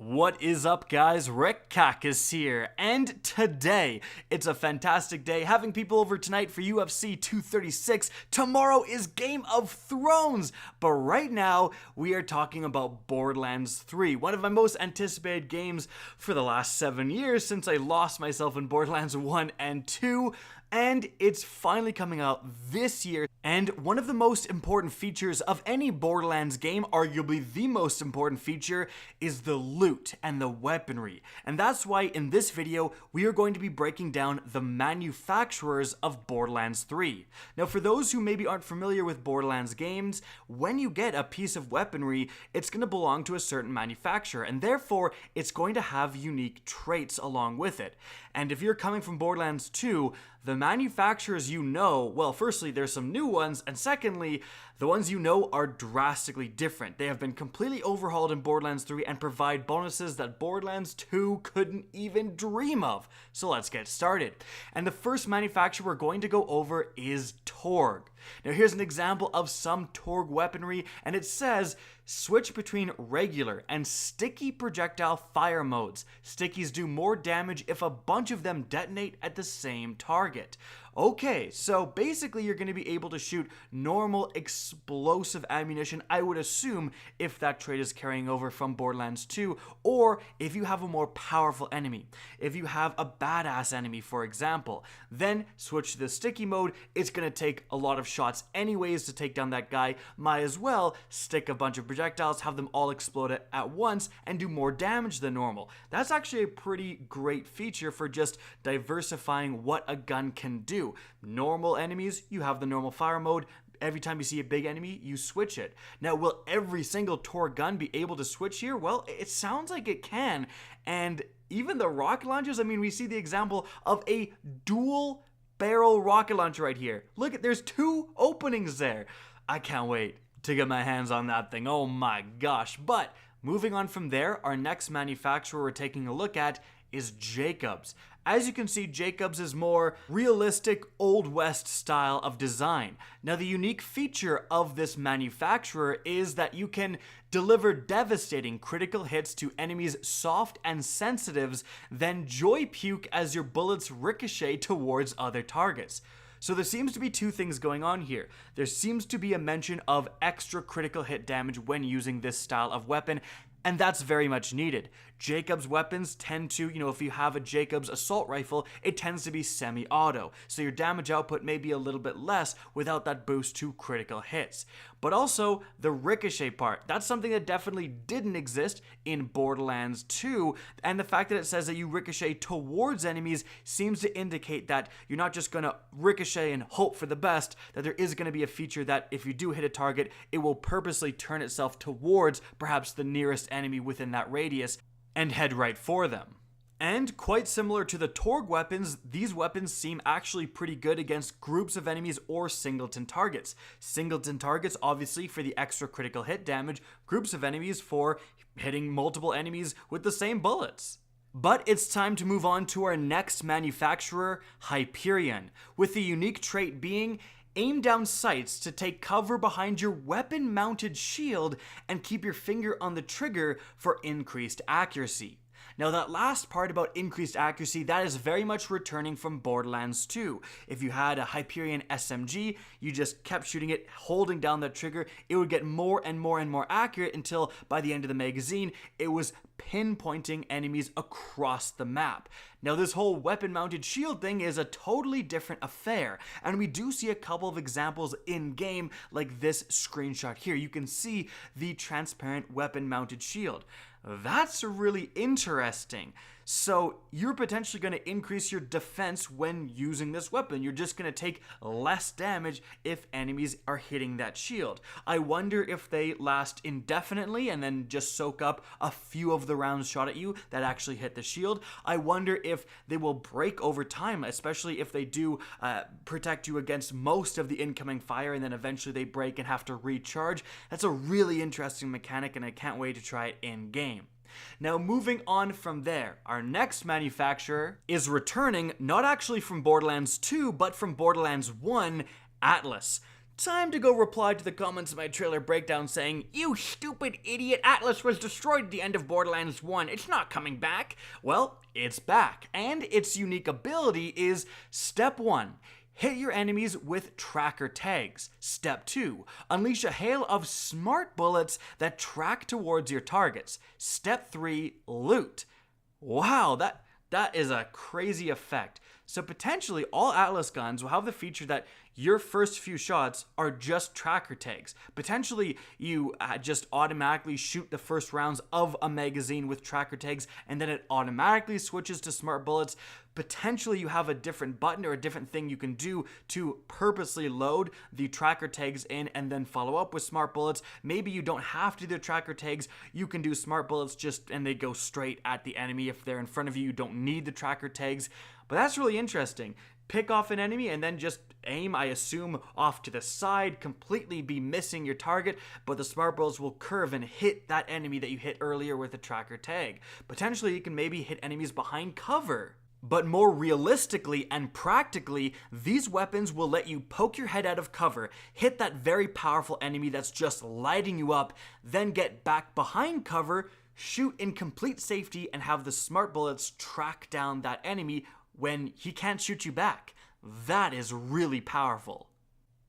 What is up, guys? Rick Kakas here, and today it's a fantastic day having people over tonight for UFC 236. Tomorrow is Game of Thrones, but right now we are talking about Borderlands 3, one of my most anticipated games for the last 7 years since I lost myself in Borderlands 1 and 2. And it's finally coming out this year, and one of the most important features of any Borderlands game, arguably the most important feature, is the loot and the weaponry. And that's why in this video, we are going to be breaking down the manufacturers of Borderlands 3. Now, for those who maybe aren't familiar with Borderlands games, when you get a piece of weaponry, it's going to belong to a certain manufacturer, and therefore, it's going to have unique traits along with it. And if you're coming from Borderlands 2, the manufacturers you know, well, firstly, there's some new ones, and secondly, the ones you know are drastically different. They have been completely overhauled in Borderlands 3 and provide bonuses that Borderlands 2 couldn't even dream of. So let's get started. And the first manufacturer we're going to go over is Torgue. Now here's an example of some Torgue weaponry, and it says, switch between regular and sticky projectile fire modes. Stickies do more damage if a bunch of them detonate at the same target. Okay, so basically you're going to be able to shoot normal explosive ammunition, I would assume, if that trait is carrying over from Borderlands 2, or if you have a more powerful enemy. If you have a badass enemy, for example, then switch to the sticky mode. It's going to take a lot of shots anyways to take down that guy. Might as well stick a bunch of projectiles, have them all explode at once, and do more damage than normal. That's actually a pretty great feature for just diversifying what a gun can do. Normal enemies, you have the normal fire mode. Every time you see a big enemy, you switch it. Now, will every single Torgue gun be able to switch here? Well, it sounds like it can. And even the rocket launchers, I mean, we see the example of a dual barrel rocket launcher right here. Look, there's two openings there. I can't wait to get my hands on that thing. Oh my gosh. But moving on from there, our next manufacturer we're taking a look at is Jakobs. As you can see, Jakobs is more realistic Old West style of design. Now, the unique feature of this manufacturer is that you can deliver devastating critical hits to enemies soft and sensitives, then joy puke as your bullets ricochet towards other targets. So there seems to be two things going on here. There seems to be a mention of extra critical hit damage when using this style of weapon, and that's very much needed. Jakobs weapons tend to, if you have a Jakobs assault rifle, it tends to be semi-auto. So your damage output may be a little bit less without that boost to critical hits. But also, the ricochet part. That's something that definitely didn't exist in Borderlands 2. And the fact that it says that you ricochet towards enemies seems to indicate that you're not just going to ricochet and hope for the best, that there is going to be a feature that if you do hit a target, it will purposely turn itself towards perhaps the nearest enemy within that radius and head right for them. And quite similar to the Torgue weapons, these weapons seem actually pretty good against groups of enemies or singleton targets. Singleton targets, obviously, for the extra critical hit damage, groups of enemies for hitting multiple enemies with the same bullets. But it's time to move on to our next manufacturer, Hyperion, with the unique trait being aim down sights to take cover behind your weapon-mounted shield and keep your finger on the trigger for increased accuracy. Now, that last part about increased accuracy, that is very much returning from Borderlands 2. If you had a Hyperion SMG, you just kept shooting it, holding down that trigger, it would get more and more and more accurate until by the end of the magazine, it was pinpointing enemies across the map. Now, this whole weapon-mounted shield thing is a totally different affair, and we do see a couple of examples in-game, like this screenshot here. You can see the transparent weapon-mounted shield. That's really interesting. So you're potentially going to increase your defense when using this weapon. You're just going to take less damage if enemies are hitting that shield. I wonder if they last indefinitely and then just soak up a few of the rounds shot at you that actually hit the shield. I wonder if they will break over time, especially if they do protect you against most of the incoming fire and then eventually they break and have to recharge. That's a really interesting mechanic, and I can't wait to try it in game. Now, moving on from there, our next manufacturer is returning not actually from Borderlands 2, but from Borderlands 1, Atlas. Time to go reply to the comments of my trailer breakdown saying, "You stupid idiot, Atlas was destroyed at the end of Borderlands 1, it's not coming back." Well, it's back, and its unique ability is Step 1. Hit your enemies with tracker tags. Step 2. Unleash a hail of smart bullets that track towards your targets. Step 3. Loot. Wow, that is a crazy effect. So potentially all Atlas guns will have the feature that your first few shots are just tracker tags. Potentially you just automatically shoot the first rounds of a magazine with tracker tags and then it automatically switches to smart bullets. Potentially you have a different button or a different thing you can do to purposely load the tracker tags in and then follow up with smart bullets. Maybe you don't have to do the tracker tags. You can do smart bullets and they go straight at the enemy. If they're in front of you, you don't need the tracker tags. But that's really interesting. Pick off an enemy and then just aim, I assume, off to the side, completely be missing your target, but the smart bullets will curve and hit that enemy that you hit earlier with a tracker tag. Potentially you can maybe hit enemies behind cover. But more realistically and practically, these weapons will let you poke your head out of cover, hit that very powerful enemy that's just lighting you up, then get back behind cover, shoot in complete safety, and have the smart bullets track down that enemy when he can't shoot you back. That is really powerful.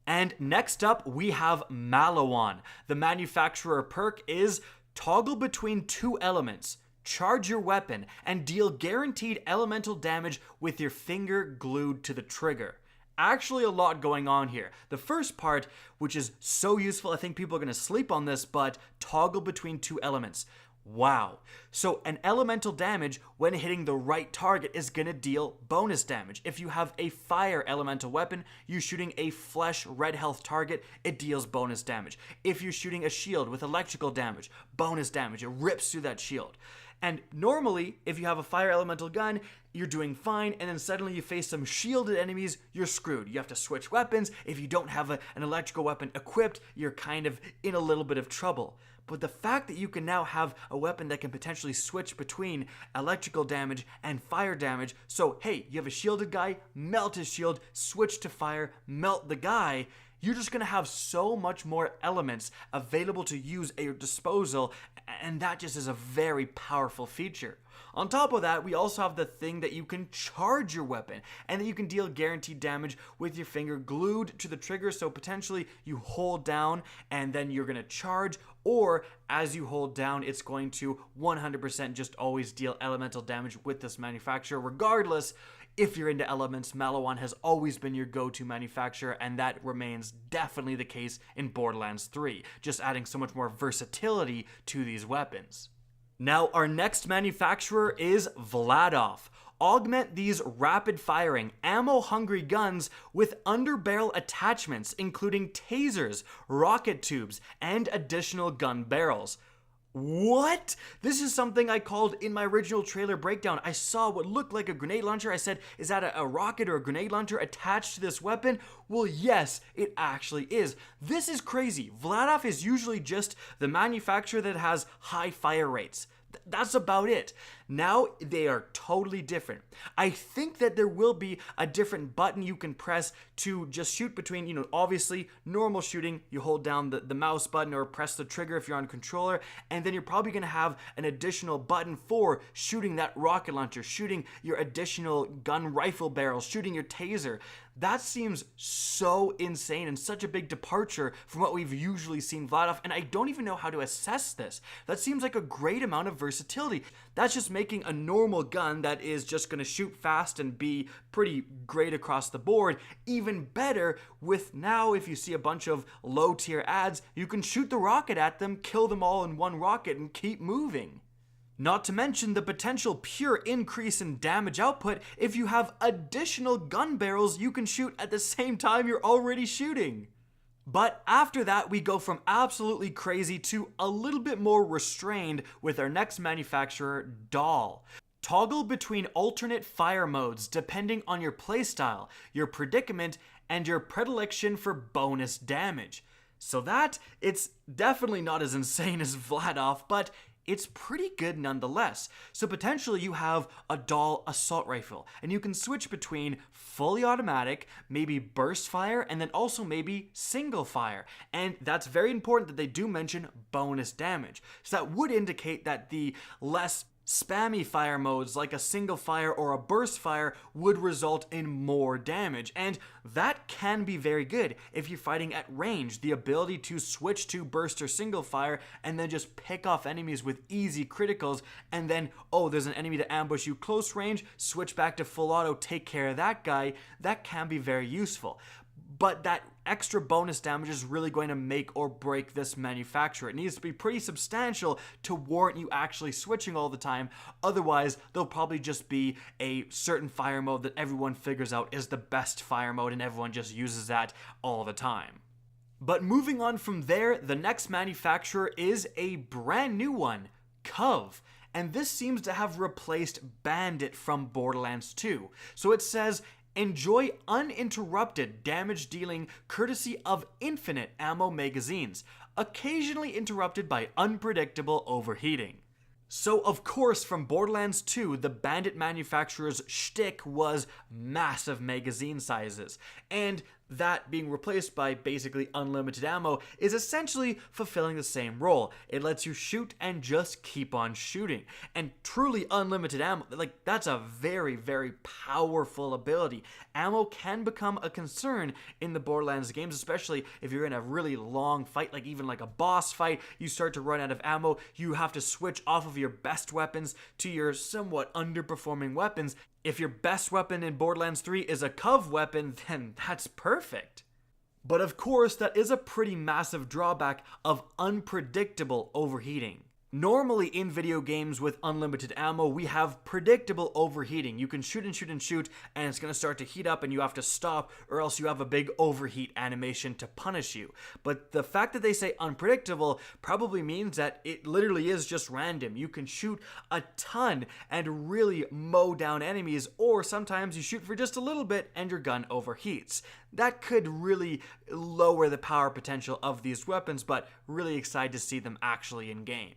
And next up, we have Maliwan. The manufacturer perk is toggle between two elements. Charge your weapon and deal guaranteed elemental damage with your finger glued to the trigger. Actually a lot going on here. The first part, which is so useful, I think people are going to sleep on this, but toggle between two elements. Wow. So an elemental damage when hitting the right target is going to deal bonus damage. If you have a fire elemental weapon, you're shooting a flesh red health target, it deals bonus damage. If you're shooting a shield with electrical damage, bonus damage, it rips through that shield. And normally, if you have a fire elemental gun, you're doing fine, and then suddenly you face some shielded enemies, you're screwed. You have to switch weapons. If you don't have an electrical weapon equipped, you're kind of in a little bit of trouble. But the fact that you can now have a weapon that can potentially switch between electrical damage and fire damage, so hey, you have a shielded guy, melt his shield, switch to fire, melt the guy, you're just going to have so much more elements available to use at your disposal, and that just is a very powerful feature. On top of that, we also have the thing that you can charge your weapon, and that you can deal guaranteed damage with your finger glued to the trigger, so potentially you hold down and then you're going to charge, or as you hold down, it's going to 100% just always deal elemental damage with this manufacturer. Regardless, if you're into elements, Maliwan has always been your go-to manufacturer, and that remains definitely the case in Borderlands 3, just adding so much more versatility to these weapons. Now, our next manufacturer is Vladof. Augment these rapid-firing, ammo-hungry guns with underbarrel attachments, including tasers, rocket tubes, and additional gun barrels. What? This is something I called in my original trailer breakdown. I saw what looked like a grenade launcher. I said, is that a rocket or a grenade launcher attached to this weapon? Well, yes, it actually is. This is crazy. Vladof is usually just the manufacturer that has high fire rates. That's about it. Now they are totally different. I think that there will be a different button you can press to just shoot between, obviously normal shooting, you hold down the mouse button or press the trigger if you're on a controller, and then you're probably going to have an additional button for shooting that rocket launcher, shooting your additional gun rifle barrels, shooting your taser. That seems so insane and such a big departure from what we've usually seen Vladof, and I don't even know how to assess this. That seems like a great amount of versatility. That's just making a normal gun that is just going to shoot fast and be pretty great across the board even better with now if you see a bunch of low tier ads, you can shoot the rocket at them, kill them all in one rocket, and keep moving. Not to mention the potential pure increase in damage output if you have additional gun barrels you can shoot at the same time you're already shooting. But after that, we go from absolutely crazy to a little bit more restrained with our next manufacturer, Dahl. Toggle between alternate fire modes depending on your playstyle, your predicament, and your predilection for bonus damage. So that, it's definitely not as insane as Vladof, but it's pretty good nonetheless. So potentially you have a Dahl assault rifle, and you can switch between fully automatic, maybe burst fire, and then also maybe single fire. And that's very important that they do mention bonus damage. So that would indicate that the less spammy fire modes like a single fire or a burst fire would result in more damage, and that can be very good if you're fighting at range. The ability to switch to burst or single fire and then just pick off enemies with easy criticals, and then, oh, there's an enemy to ambush you close range, switch back to full auto, take care of that guy, that can be very useful. But that extra bonus damage is really going to make or break this manufacturer. It needs to be pretty substantial to warrant you actually switching all the time. Otherwise, there'll probably just be a certain fire mode that everyone figures out is the best fire mode and everyone just uses that all the time. But moving on from there, the next manufacturer is a brand new one, Cov. And this seems to have replaced Bandit from Borderlands 2. So it says, enjoy uninterrupted damage dealing courtesy of infinite ammo magazines, occasionally interrupted by unpredictable overheating. So of course from Borderlands 2, the Bandit manufacturer's shtick was massive magazine sizes, and that being replaced by basically unlimited ammo is essentially fulfilling the same role. It lets you shoot and just keep on shooting. And truly unlimited ammo, like, that's a very, very powerful ability. Ammo can become a concern in the Borderlands games, especially if you're in a really long fight, like even like a boss fight, you start to run out of ammo, you have to switch off of your best weapons to your somewhat underperforming weapons. If your best weapon in Borderlands 3 is a Cov weapon, then that's perfect. But of course, that is a pretty massive drawback of unpredictable overheating. Normally in video games with unlimited ammo, we have predictable overheating. You can shoot and shoot and shoot, and it's going to start to heat up and you have to stop, or else you have a big overheat animation to punish you. But the fact that they say unpredictable probably means that it literally is just random. You can shoot a ton and really mow down enemies, or sometimes you shoot for just a little bit and your gun overheats. That could really lower the power potential of these weapons, but really excited to see them actually in game.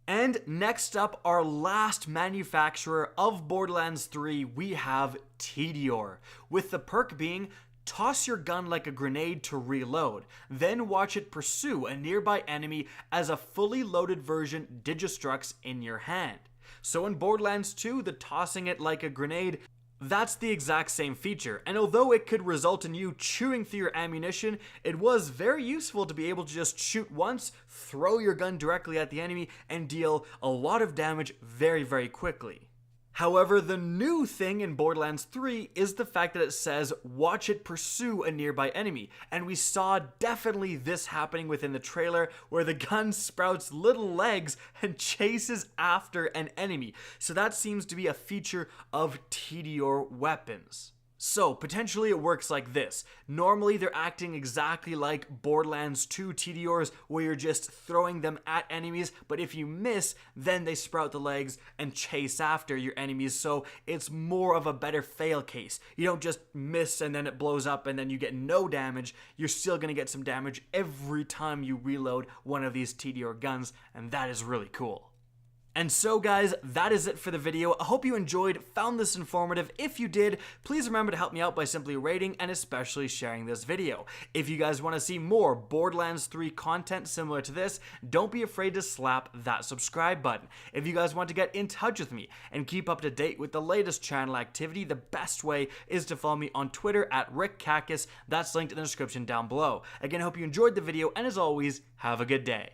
And next up, our last manufacturer of Borderlands 3, we have Tediore, with the perk being toss your gun like a grenade to reload, then watch it pursue a nearby enemy as a fully loaded version digistructs in your hand. So in Borderlands 2, the tossing it like a grenade, that's the exact same feature, and although it could result in you chewing through your ammunition, it was very useful to be able to just shoot once, throw your gun directly at the enemy, and deal a lot of damage very, very quickly. However, the new thing in Borderlands 3 is the fact that it says, watch it pursue a nearby enemy. And we saw definitely this happening within the trailer, where the gun sprouts little legs and chases after an enemy. So that seems to be a feature of Tediore weapons. So, potentially it works like this. Normally they're acting exactly like Borderlands 2 Tediores, where you're just throwing them at enemies, but if you miss, then they sprout the legs and chase after your enemies, so it's more of a better fail case. You don't just miss and then it blows up and then you get no damage. You're still going to get some damage every time you reload one of these Tediore guns, and that is really cool. And so guys, that is it for the video. I hope you enjoyed, found this informative. If you did, please remember to help me out by simply rating and especially sharing this video. If you guys want to see more Borderlands 3 content similar to this, don't be afraid to slap that subscribe button. If you guys want to get in touch with me and keep up to date with the latest channel activity, the best way is to follow me on Twitter at RickKakis. That's linked in the description down below. Again, I hope you enjoyed the video, and as always, have a good day.